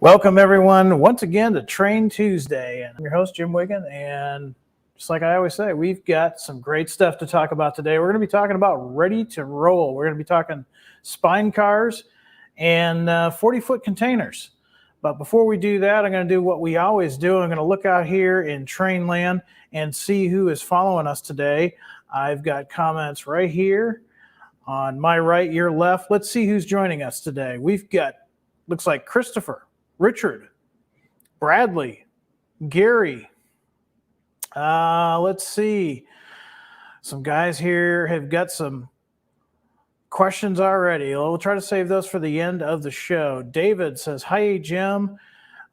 Welcome, everyone, once again to Train Tuesday. And I'm your host, Jim Wiggin. And just like I always say, we've got some great stuff to talk about today. We're going to be talking about ready to roll. We're going to be talking spine cars and 40-foot containers. But before we do that, I'm going to do what we always do. I'm going to look out here in train land and see who is following us today. I've got comments right here on my right, your left. Let's see who's joining us today. We've got, looks like Christopher, Richard, Bradley, Gary. Let's see. Some guys here have got some questions already. We'll try to save those for the end of the show. David says, hi, Jim.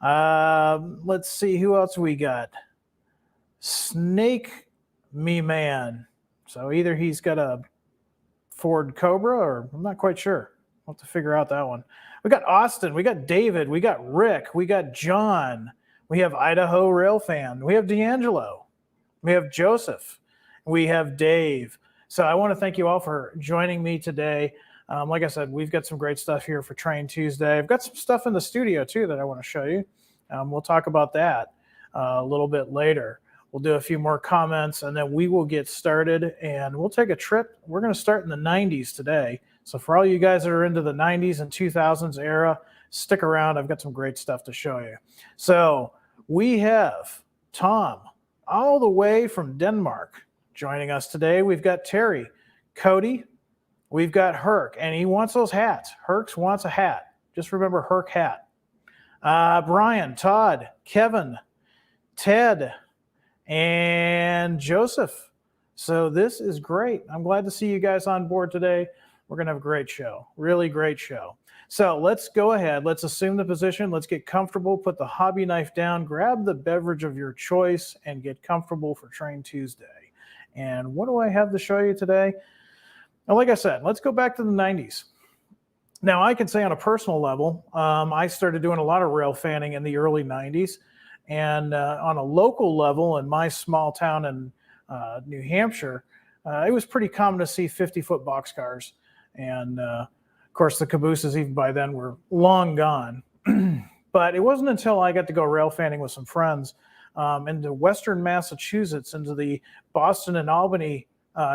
Let's see who else we got. Snake Me Man. So either he's got a Ford Cobra or I'm not quite sure. We'll have to figure out that one. We got Austin, we got David, we got Rick, we got John, we have Idaho Railfan, we have D'Angelo, we have Joseph, we have Dave. So I want to thank you all for joining me today. Like I said, we've got some great stuff here for Train Tuesday. I've got some stuff in the studio too that I want to show you. We'll talk about that a little bit later. We'll do a few more comments and then we will get started and we'll take a trip. We're going to start in the 90s today. So for all you guys that are into the 90s and 2000s era, stick around. I've got some great stuff to show you. So we have Tom all the way from Denmark joining us today. We've got Terry, Cody, we've got Herc, and he wants those hats. Herc wants a hat. Just remember Herc hat. Brian, Todd, Kevin, Ted, and Joseph. So this is great. I'm glad to see you guys on board today. We're going to have a great show, really great show. So let's go ahead. Let's assume the position. Let's get comfortable. Put the hobby knife down. Grab the beverage of your choice and get comfortable for Train Tuesday. And what do I have to show you today? Well, like I said, let's go back to the 90s. Now, I can say on a personal level, I started doing a lot of rail fanning in the early 90s. And on a local level in my small town in New Hampshire, it was pretty common to see 50-foot boxcars. And of course, the cabooses even by then were long gone. But it wasn't until I got to go rail fanning with some friends into Western Massachusetts, into the Boston and Albany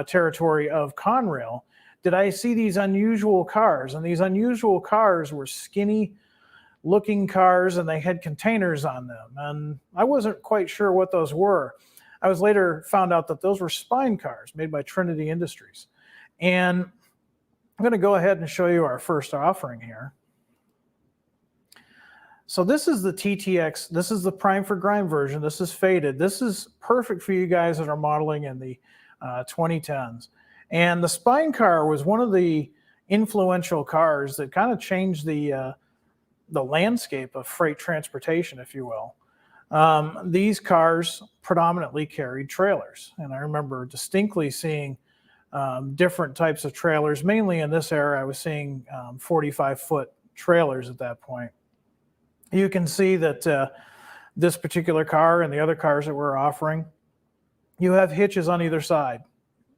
territory of Conrail, did I see these unusual cars. And these unusual cars were skinny looking cars and they had containers on them. And I wasn't quite sure what those were. I was later found out that those were spine cars made by Trinity Industries. And I'm going to go ahead and show you our first offering here. So this is the TTX. This is the Prime for Grime version. This is faded. This is perfect for you guys that are modeling in the 2010s. And the spine car was one of the influential cars that kind of changed the landscape of freight transportation, if you will. These cars predominantly carried trailers. And I remember distinctly seeing different types of trailers. Mainly in this era, I was seeing 45-foot trailers at that point. You can see that this particular car and the other cars that we're offering, you have hitches on either side.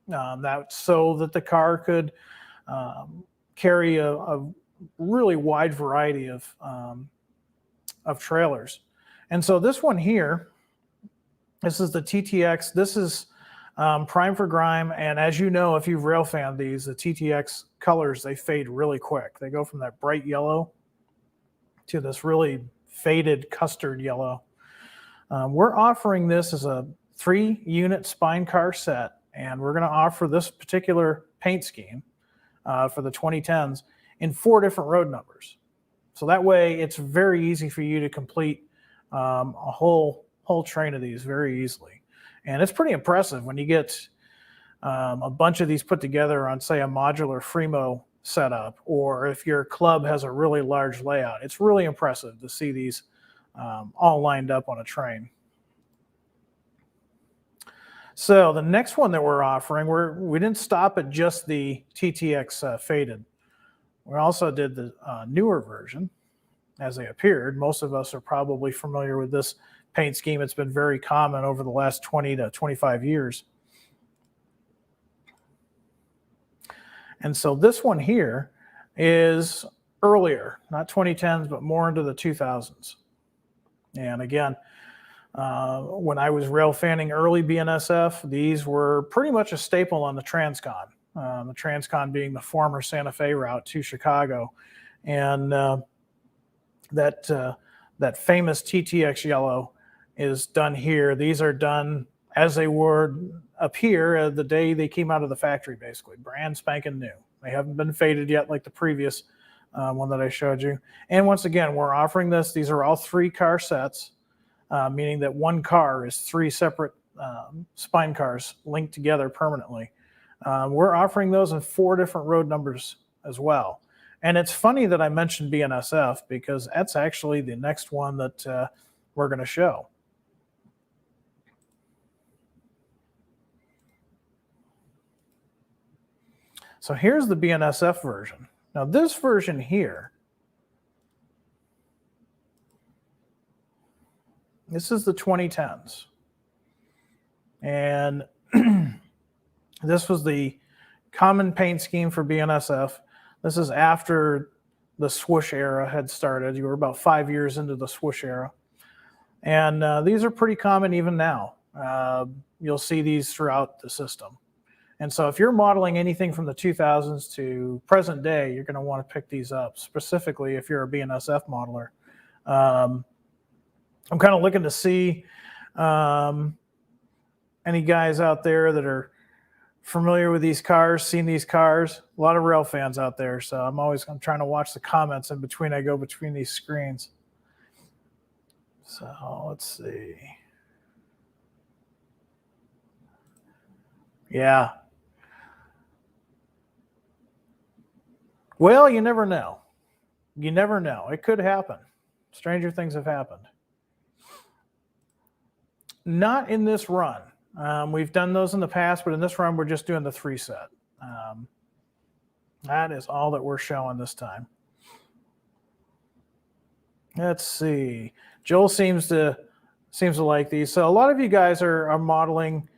That's so that the car could carry a really wide variety of trailers. And so this one here, this is the TTX. This is Prime for Grime. And as you know, if you've rail fanned these, the TTX colors, they fade really quick. They go from that bright yellow to this really faded custard yellow. We're offering this as a 3-unit spine car set. And we're going to offer this particular paint scheme for the 2010s in 4 different road numbers. So that way it's very easy for you to complete a whole train of these very easily. And it's pretty impressive when you get a bunch of these put together on, say, a modular Fremo setup, or if your club has a really large layout. It's really impressive to see these all lined up on a train. So the next one that we're offering, we didn't stop at just the TTX faded. We also did the newer version as they appeared. Most of us are probably familiar with this paint scheme. It's been very common over the last 20 to 25 years. And so this one here is earlier, not 2010s, but more into the 2000s. And again, when I was rail fanning early Bnsf, these were pretty much a staple on the Transcon. The Transcon being the former Santa Fe route to Chicago. And that famous TTX yellow is done here. These are done as they were up here the day they came out of the factory, basically. Brand spanking new. They haven't been faded yet like the previous one that I showed you. And once again, we're offering this. These are all 3-car sets, meaning that one car is 3 separate spine cars linked together permanently. We're offering those in 4 different road numbers as well. And it's funny that I mentioned Bnsf because that's actually the next one that we're going to show. So here's the Bnsf version. Now this version here, this is the 2010s. And this was the common paint scheme for Bnsf. This is after the swoosh era had started. You were about 5 years into the swoosh era. And these are pretty common even now. You'll see these throughout the system. And so if you're modeling anything from the 2000s to present day, you're going to want to pick these up, specifically if you're a Bnsf modeler. I'm kind of looking to see any guys out there that are familiar with these cars, seen these cars. A lot of rail fans out there, so I'm trying to watch the comments in between. I go between these screens. So let's see. Yeah. Well, you never know. You never know. It could happen. Stranger things have happened. Not in this run. We've done those in the past, but in this run, we're just doing the 3 set. That is all that we're showing this time. Let's see. Joel seems to like these. So a lot of you guys are modeling,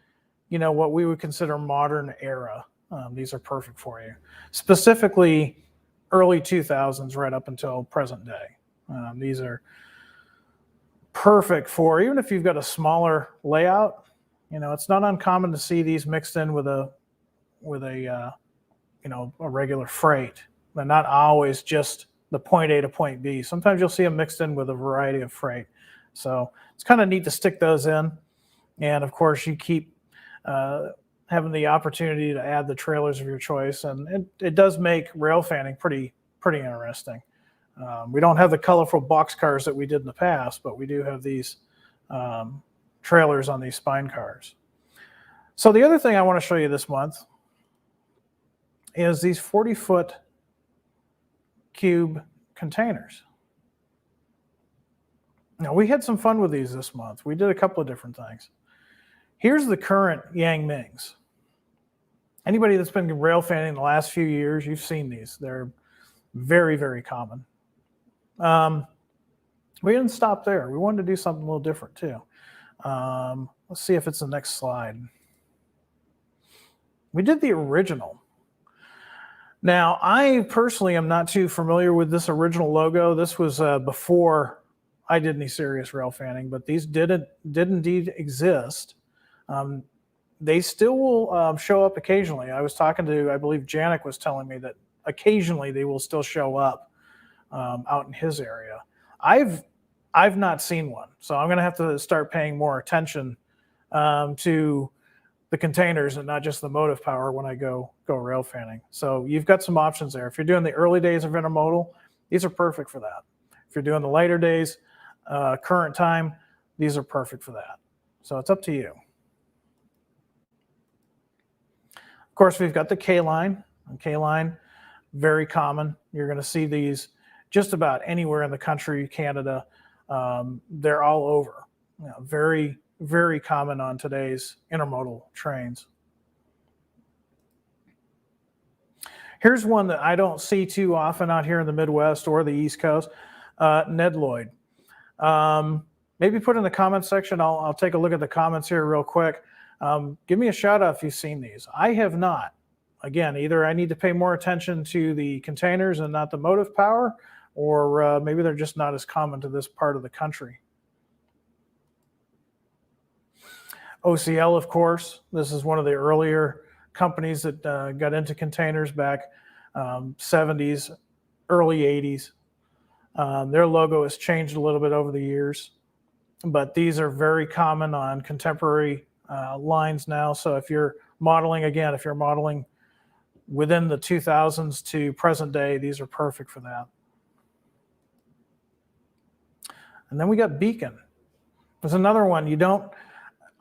you know, what we would consider modern era. These are perfect for you. Specifically, early 2000s right up until present day. These are perfect for, even if you've got a smaller layout. You know, it's not uncommon to see these mixed in with a you know, a regular freight. They're not always just the point A to point B. Sometimes you'll see them mixed in with a variety of freight. So it's kind of neat to stick those in. And of course, you keep having the opportunity to add the trailers of your choice. And it does make rail fanning pretty interesting. We don't have the colorful box cars that we did in the past, but we do have these trailers on these spine cars. So the other thing I want to show you this month is these 40-foot cube containers. Now, we had some fun with these this month. We did a couple of different things. Here's the current Yang Mings. Anybody that's been rail fanning the last few years, you've seen these. They're very, very common. We didn't stop there. We wanted to do something a little different too. Let's see if it's the next slide. We did the original. Now, I personally am not too familiar with this original logo. This was before I did any serious rail fanning, but these did indeed exist. They still will show up occasionally. I was talking to, I believe Janik was telling me that occasionally they will still show up out in his area. I've not seen one, so I'm going to have to start paying more attention to the containers and not just the motive power when I go rail fanning. So you've got some options there. If you're doing the early days of intermodal, these are perfect for that. If you're doing the later days, current time, these are perfect for that. So it's up to you. Of course, we've got the K-line. K-line, very common. You're going to see these just about anywhere in the country, Canada. They're all over. You know, very, very common on today's intermodal trains. Here's one that I don't see too often out here in the Midwest or the East Coast, Ned Lloyd. Maybe put in the comments section. I'll take a look at the comments here real quick. Give me a shout out if you've seen these. I have not. again, either I need to pay more attention to the containers and not the motive power, or maybe they're just not as common to this part of the country. OCL, of course, this is one of the earlier companies that got into containers back 70s, early 80s. Their logo has changed a little bit over the years, but these are very common on contemporary lines now. So if you're modeling, again, if you're modeling within the 2000s to present day, these are perfect for that. And then we got Beacon. There's another one.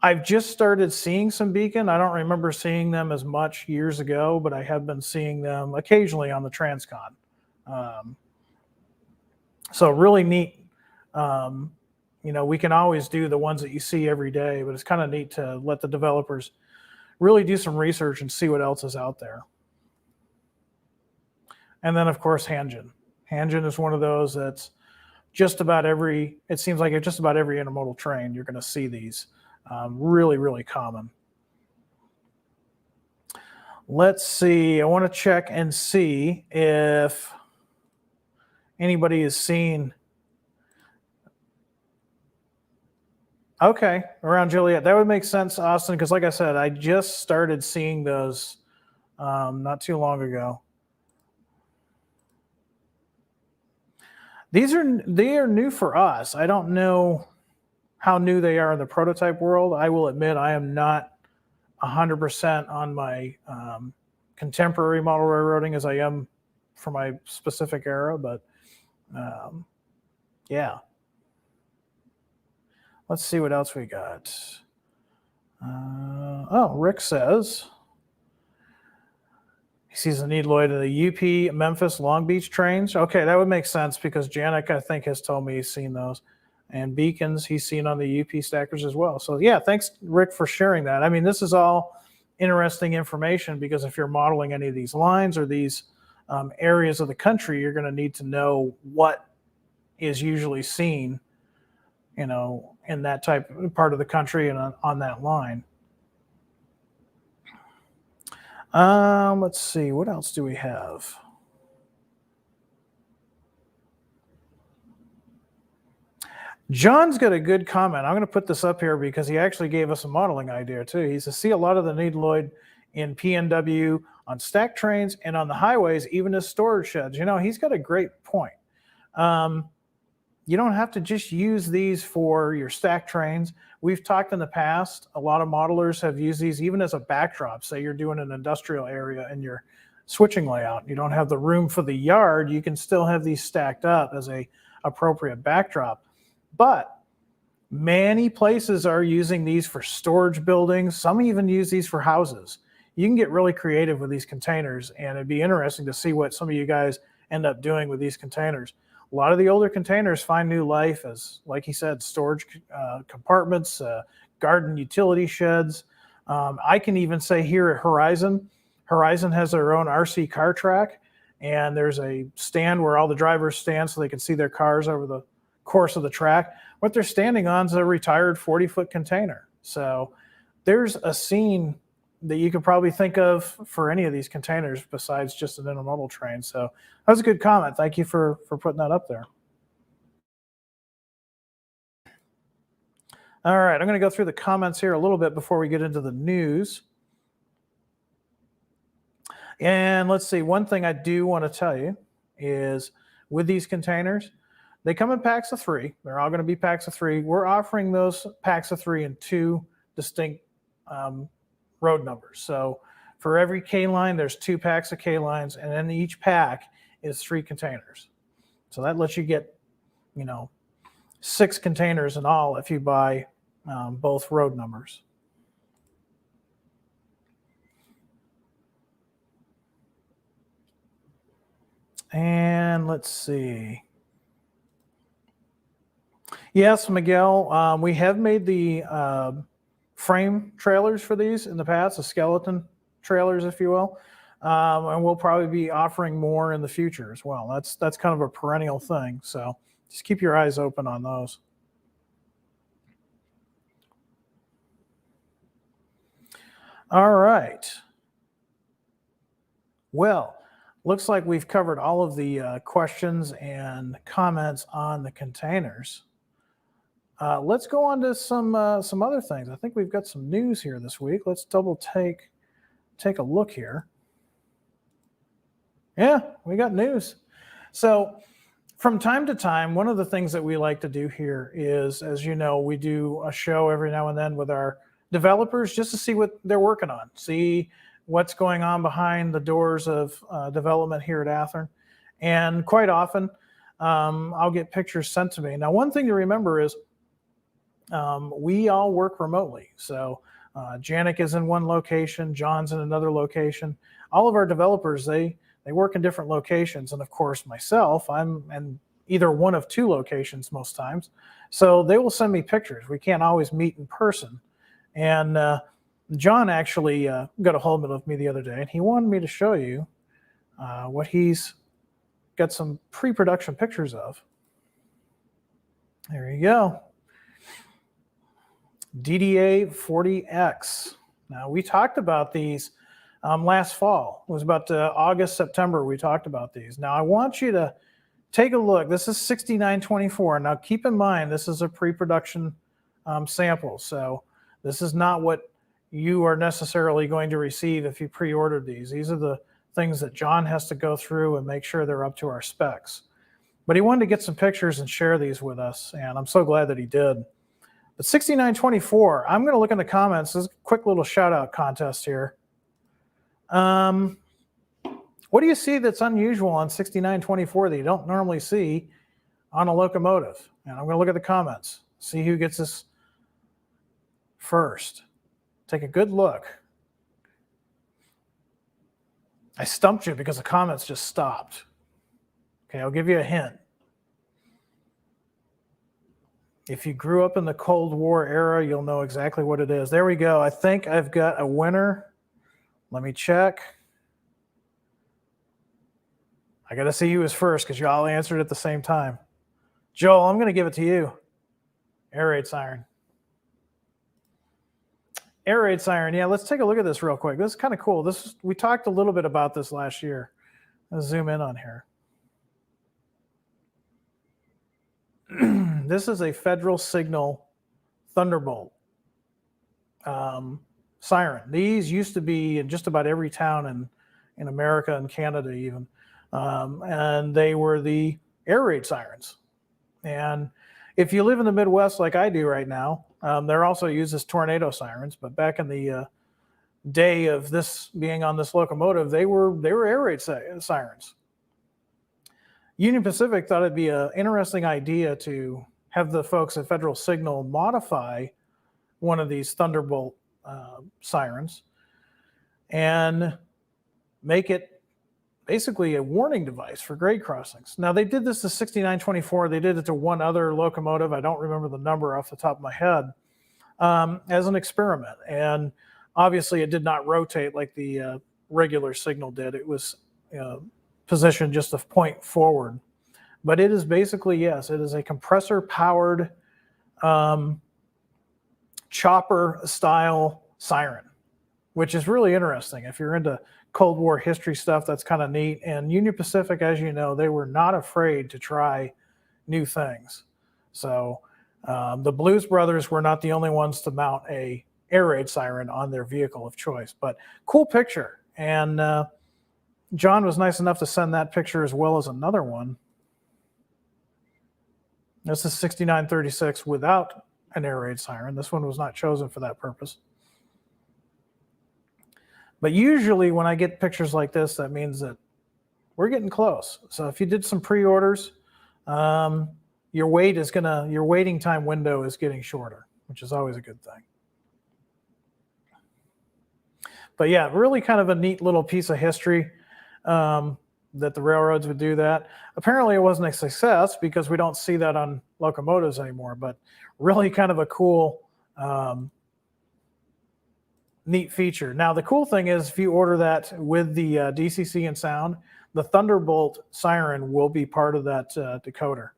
I've just started seeing some Beacon. I don't remember seeing them as much years ago, but I have been seeing them occasionally on the Transcon. So really neat. We can always do the ones that you see every day, but it's kind of neat to let the developers really do some research and see what else is out there. And then, of course, Hanjin. Hanjin is one of those that's just about it seems like just about every intermodal train, you're going to see these. Really, really common. Let's see. I want to check and see if anybody has seen. Okay, around Joliet. That would make sense, Austin, because like I said, I just started seeing those not too long ago. They are new for us. I don't know how new they are in the prototype world. I will admit I am not 100% on my contemporary model railroading as I am for my specific era, but yeah. Let's see what else we got. Rick says he sees a need, Lloyd, in the UP, Memphis, Long Beach trains. Okay, that would make sense because Janik, I think, has told me he's seen those. And Beacons, he's seen on the UP stackers as well. So yeah, thanks, Rick, for sharing that. I mean, this is all interesting information because if you're modeling any of these lines or these areas of the country, you're going to need to know what is usually seen, in that type of part of the country and on that line. Let's see, what else do we have? John's got a good comment. I'm going to put this up here because he actually gave us a modeling idea too. He says, see a lot of the needloid in PNW on stack trains and on the highways, even as storage sheds. He's got a great point. You don't have to just use these for your stack trains. We've talked in the past, a lot of modelers have used these even as a backdrop. Say you're doing an industrial area in your switching layout. You don't have the room for the yard. You can still have these stacked up as a appropriate backdrop. But many places are using these for storage buildings. Some even use these for houses. You can get really creative with these containers, and it'd be interesting to see what some of you guys end up doing with these containers. A lot of the older containers find new life as, like he said, storage compartments, garden utility sheds. I can even say here at Horizon has their own RC car track, and there's a stand where all the drivers stand so they can see their cars over the course of the track. What they're standing on is a retired 40-foot container. So there's a scene that you could probably think of for any of these containers besides just an intermodal train. So that was a good comment. Thank you for putting that up there. All right, I'm going to go through the comments here a little bit before we get into the news. And let's see, one thing I do want to tell you is with these containers, they come in packs of 3. They're all going to be packs of 3. We're offering those packs of 3 in 2 distinct road numbers. So for every K line, there's 2 packs of K lines, and then each pack is 3 containers. So that lets you get, 6 containers in all if you buy both road numbers. And let's see. Yes, Miguel, we have made the frame trailers for these in the past, the skeleton trailers, if you will. And we'll probably be offering more in the future as well. That's kind of a perennial thing. So just keep your eyes open on those. All right. Well, looks like we've covered all of the questions and comments on the containers. Let's go on to some other things. I think we've got some news here this week. Let's double take a look here. Yeah, we got news. So from time to time, one of the things that we like to do here is, as you know, we do a show every now and then with our developers just to see what they're working on, see what's going on behind the doors of development here at Athearn. And quite often, I'll get pictures sent to me. Now, one thing to remember is we all work remotely. So Janik is in one location, John's in another location. All of our developers, they work in different locations. And of course, myself, I'm in either one of two locations most times. So they will send me pictures. We can't always meet in person. And John actually got a hold of me the other day, and he wanted me to show you what he's got some pre-production pictures of. There you go. DDA 40X. Now, we talked about these last fall. It was about August, September we talked about these. Now, I want you to take a look. This is 6924. Now, keep in mind, this is a pre-production sample. So this is not what you are necessarily going to receive if you pre-ordered these. These are the things that John has to go through and make sure they're up to our specs. But he wanted to get some pictures and share these with us, and I'm so glad that he did. But 6924, I'm going to look in the comments. This is a quick little shout-out contest here. What do you see that's unusual on 6924 that you don't normally see on a locomotive? And I'm going to look at the comments, see who gets this first. Take a good look. I stumped you because the comments just stopped. Okay, I'll give you a hint. If you grew up in the Cold War era, you'll know exactly what it is. There we go. I think I've got a winner. Let me check. I got to see you as first because you all answered at the same time. Joel, I'm going to give it to you. Air raid siren. Air raid siren. Yeah, let's take a look at this real quick. This is kind of cool. We talked a little bit about this last year. Let's zoom in on here. This is a Federal Signal Thunderbolt siren. These used to be in just about every town in America and Canada even. And they were the air raid sirens. And if you live in the Midwest like I do right now, they're also used as tornado sirens. But back in the day of this being on this locomotive, they were air raid sirens. Union Pacific thought it'd be an interesting idea to have the folks at Federal Signal modify one of these Thunderbolt sirens and make it basically a warning device for grade crossings. Now, they did this to 6924. They did it to one other locomotive. I don't remember the number off the top of my head, as an experiment. And obviously, it did not rotate like the regular signal did. It was positioned just a point forward. But it is basically, yes, it is a compressor-powered chopper-style siren, which is really interesting. If you're into Cold War history stuff, that's kind of neat. And Union Pacific, as you know, they were not afraid to try new things. So the Blues Brothers were not the only ones to mount a air raid siren on their vehicle of choice. But cool picture. And John was nice enough to send that picture as well as another one. This is 6936 without an air raid siren. This one was not chosen for that purpose. But usually when I get pictures like this, that means that we're getting close. So if you did some pre-orders, your waiting time window is getting shorter, which is always a good thing. But yeah, really kind of a neat little piece of history that the railroads would do that. Apparently it wasn't a success because we don't see that on locomotives anymore, but really kind of a cool, neat feature. Now, the cool thing is if you order that with the DCC and sound, the Thunderbolt siren will be part of that decoder.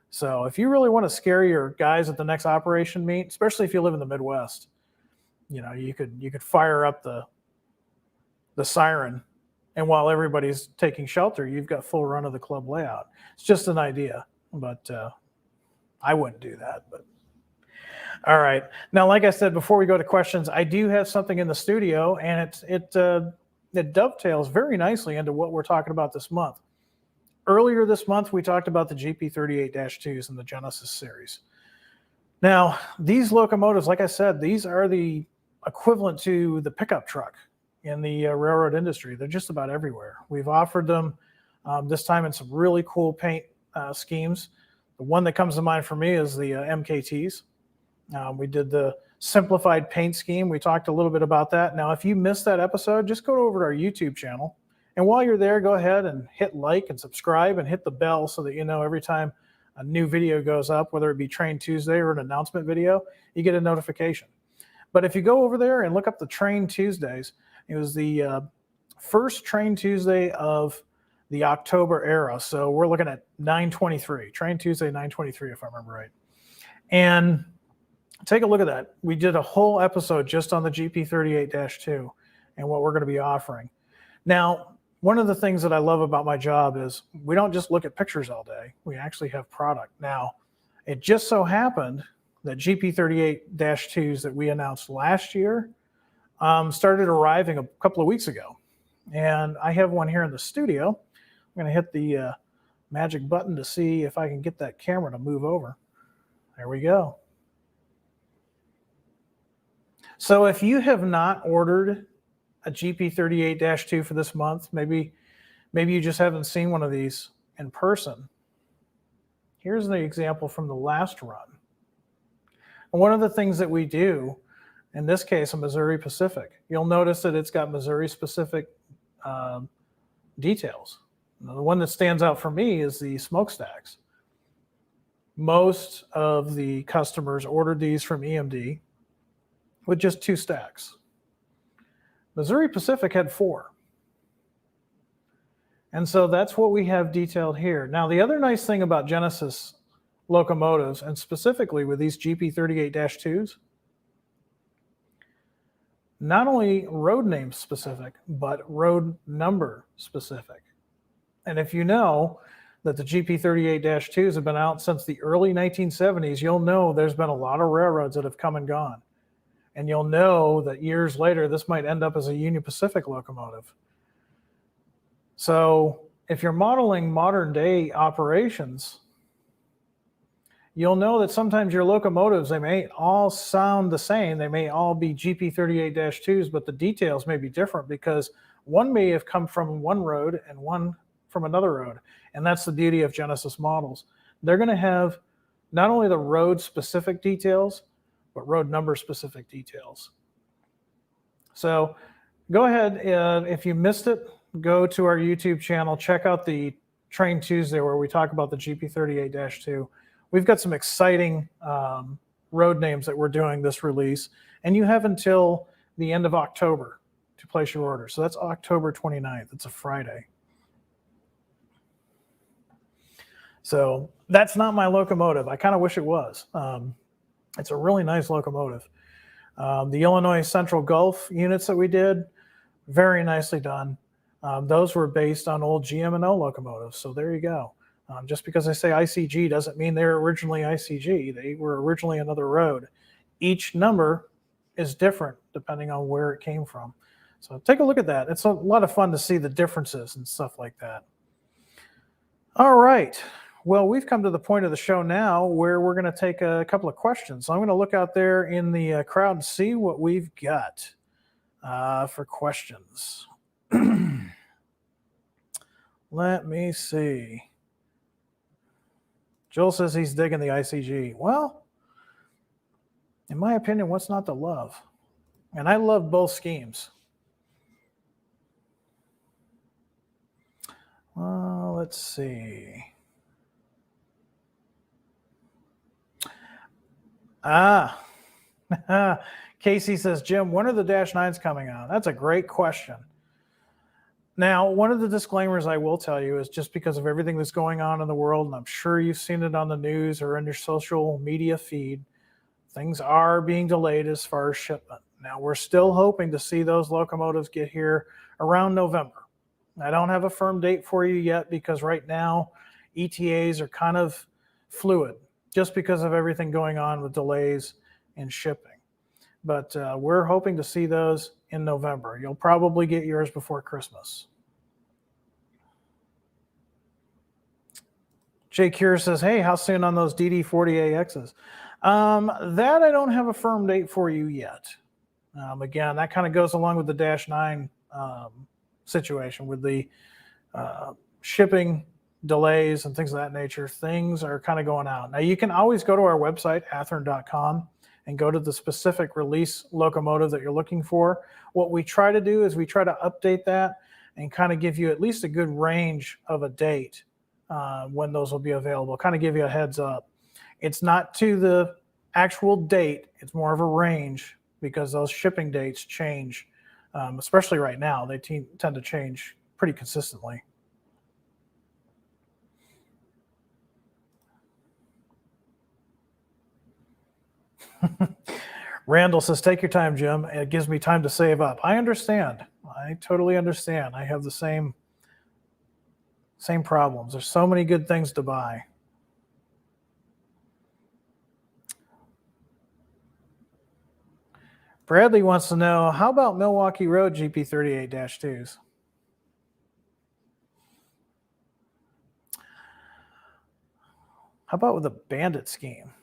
So if you really want to scare your guys at the next operation meet, especially if you live in the Midwest, you know, you could fire up the siren And while everybody's taking shelter, you've got full run of the club layout. It's just an idea, but I wouldn't do that. But all right. Now, like I said, before we go to questions, I do have something in the studio, and it dovetails very nicely into what we're talking about this month. Earlier this month, we talked about the GP38-2s in the Genesis series. Now, these locomotives, like I said, these are the equivalent to the pickup truck in the railroad industry. They're just about everywhere. We've offered them this time in some really cool paint schemes. The one that comes to mind for me is the MKTs. We did the simplified paint scheme. We talked a little bit about that. Now, if you missed that episode, just go over to our YouTube channel. And while you're there, go ahead and hit like and subscribe and hit the bell so that you know every time a new video goes up, whether it be Train Tuesday or an announcement video, you get a notification. But if you go over there and look up the Train Tuesdays, it was the first Train Tuesday of the October era. So we're looking at 9/23, Train Tuesday 9/23, if I remember right. And take a look at that. We did a whole episode just on the GP38-2 and what we're going to be offering. Now, one of the things that I love about my job is we don't just look at pictures all day. We actually have product. Now, it just so happened that GP38-2s that we announced last year started arriving a couple of weeks ago. And I have one here in the studio. I'm going to hit the magic button to see if I can get that camera to move over. There we go. So if you have not ordered a GP38-2 for this month, maybe you just haven't seen one of these in person. Here's the example from the last run. And one of the things that we do, in this case, a Missouri Pacific, you'll notice that it's got Missouri specific details. Now, the one that stands out for me is the Smokestacks. Most of the customers ordered these from EMD with just 2 stacks. Missouri Pacific had 4. And so that's what we have detailed here. Now, the other nice thing about Genesis locomotives, and specifically with these GP38-2s, not only road name specific, but road number specific. And if you know that the GP38-2s have been out since the early 1970s, you'll know there's been a lot of railroads that have come and gone. And you'll know that years later, this might end up as a Union Pacific locomotive. So if you're modeling modern day operations, you'll know that sometimes your locomotives, they may all sound the same. They may all be GP38-2s, but the details may be different because one may have come from one road and one from another road. And that's the beauty of Genesis models. They're going to have not only the road specific details, but road number specific details. So go ahead, if you missed it, go to our YouTube channel, check out the Train Tuesday where we talk about the GP38-2. We've got some exciting road names that we're doing this release, and you have until the end of October to place your order. So that's October 29th. It's a Friday. So that's not my locomotive. I kind of wish it was. It's a really nice locomotive. The Illinois Central Gulf units that we did, very nicely done. Those were based on old GM&O locomotives. So there you go. Just because I say ICG doesn't mean they're originally ICG. They were originally another road. Each number is different depending on where it came from. So take a look at that. It's a lot of fun to see the differences and stuff like that. All right. Well, we've come to the point of the show now where we're going to take a couple of questions. So I'm going to look out there in the crowd and see what we've got for questions. Let me see. Joel says he's digging the ICG. Well, in my opinion, what's not to love? And I love both schemes. Well, let's see. Casey says, Jim, when are the Dash 9s coming out? That's a great question. Now, one of the disclaimers I will tell you is just because of everything that's going on in the world, and I'm sure you've seen it on the news or in your social media feed, things are being delayed as far as shipment. Now, we're still hoping to see those locomotives get here around November. I don't have a firm date for you yet because right now ETAs are kind of fluid just because of everything going on with delays in shipping. But we're hoping to see those in November. You'll probably get yours before Christmas. Jay Cure says, hey, how soon on those DD40AXs? That I don't have a firm date for you yet. Again, that kind of goes along with the Dash 9 situation with the shipping delays and things of that nature. Things are kind of going out. Now, you can always go to our website, athearn.com, and go to the specific release locomotive that you're looking for. What we try to do is we try to update that and kind of give you at least a good range of a date when those will be available, kind of give you a heads up. It's not to the actual date. It's more of a range because those shipping dates change, especially right now. They tend to change pretty consistently. Randall says, take your time, Jim. It gives me time to save up. I understand. I totally understand. I have the same problems. There's so many good things to buy. Bradley wants to know, how about Milwaukee Road GP38-2s? How about with a bandit scheme?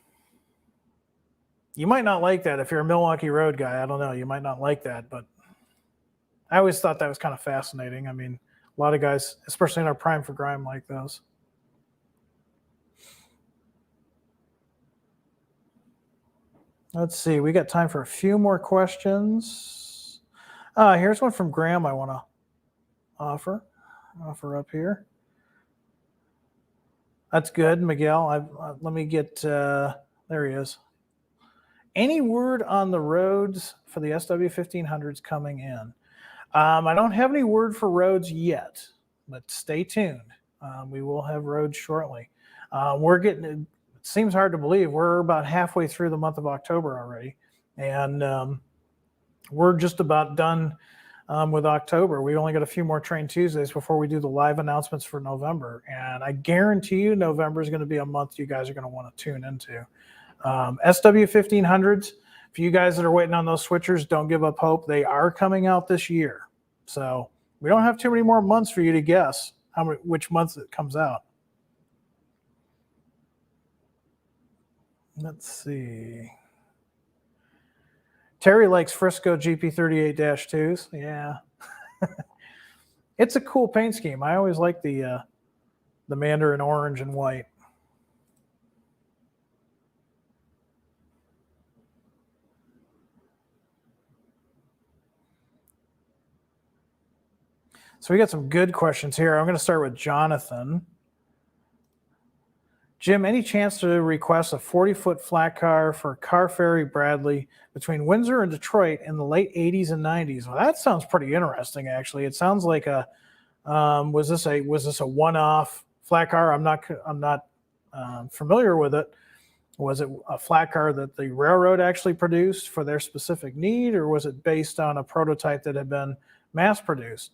You might not like that if you're a Milwaukee Road guy. I don't know. You might not like that, but I always thought that was kind of fascinating. I mean, a lot of guys, especially in our Prime for Grime, like those. Let's see. We got time for a few more questions. Here's one from Graham I want to offer up here. That's good, Miguel. Let me get, there he is. Any word on the roads for the SW1500s coming in? I don't have any word for roads yet, but stay tuned. We will have roads shortly. We're getting, it seems hard to believe, we're about halfway through the month of October already. And we're just about done with October. We only got a few more Train Tuesdays before we do the live announcements for November. And I guarantee you November is going to be a month you guys are going to want to tune into. SW1500s, for you guys that are waiting on those switchers, don't give up hope. They are coming out this year. So we don't have too many more months for you to guess which month it comes out. Let's see. Terry likes Frisco GP38-2s. Yeah. It's a cool paint scheme. I always like the Mandarin orange and white. So we got some good questions here. I'm going to start with Jonathan. Jim, any chance to request a 40-foot flat car for Car Ferry Bradley between Windsor and Detroit in the late 80s and 90s? Well, that sounds pretty interesting, actually. It sounds like a was this a one-off flat car? I'm not familiar with it. Was it a flat car that the railroad actually produced for their specific need, or was it based on a prototype that had been mass-produced?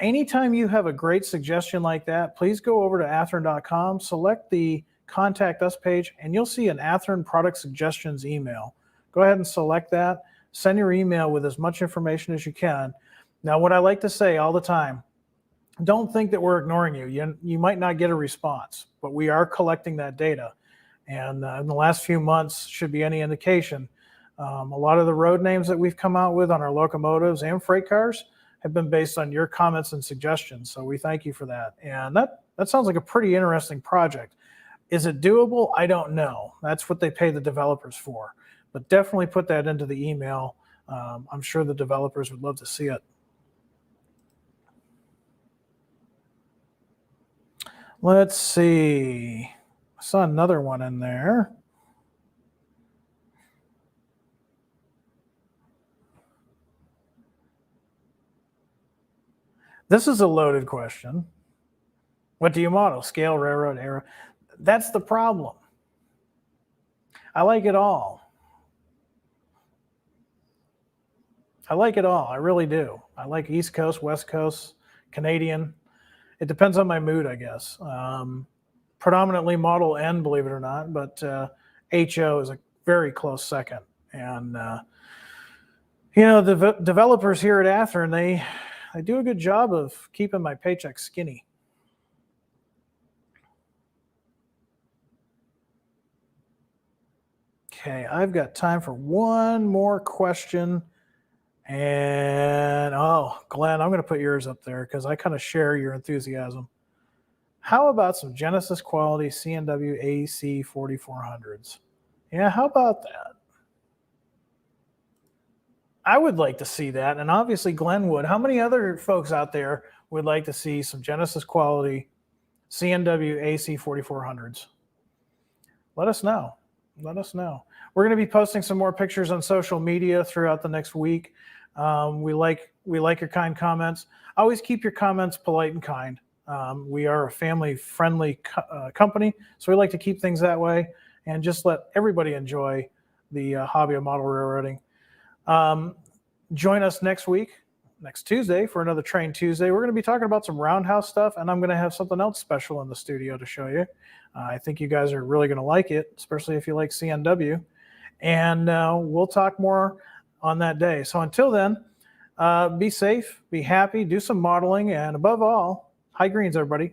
Anytime you have a great suggestion like that, please go over to athearn.com, select the Contact Us page, and you'll see an Athearn Product Suggestions email. Go ahead and select that. Send your email with as much information as you can. Now, what I like to say all the time, don't think that we're ignoring you. You might not get a response, but we are collecting that data. And in the last few months, should be any indication, a lot of the road names that we've come out with on our locomotives and freight cars have been based on your comments and suggestions. So we thank you for that. And that sounds like a pretty interesting project. Is it doable? I don't know. That's what they pay the developers for. But definitely put that into the email. I'm sure the developers would love to see it. Let's see. I saw another one in there. This is a loaded question. What do you model? Scale, railroad, aero? That's the problem. I like it all. I like it all. I really do. I like East Coast, West Coast, Canadian. It depends on my mood, I guess. Predominantly Model N, believe it or not, but HO is a very close second. And, the developers here at Athearn, they do a good job of keeping my paycheck skinny. Okay, I've got time for one more question. And, Glenn, I'm going to put yours up there because I kind of share your enthusiasm. How about some Genesis quality CNW AC 4400s? Yeah, how about that? I would like to see that, and obviously Glenn would. How many other folks out there would like to see some Genesis quality CNW AC 4400s? Let us know. Let us know. We're going to be posting some more pictures on social media throughout the next week. We like your kind comments. Always keep your comments polite and kind. We are a family-friendly company, so we like to keep things that way and just let everybody enjoy the hobby of model railroading. Join us next Tuesday, for another Train Tuesday. We're going to be talking about some roundhouse stuff, and I'm going to have something else special in the studio to show you. I think you guys are really going to like it, especially if you like CNW. And we'll talk more on that day. So until then, be safe, be happy, do some modeling, and above all, high greens, everybody.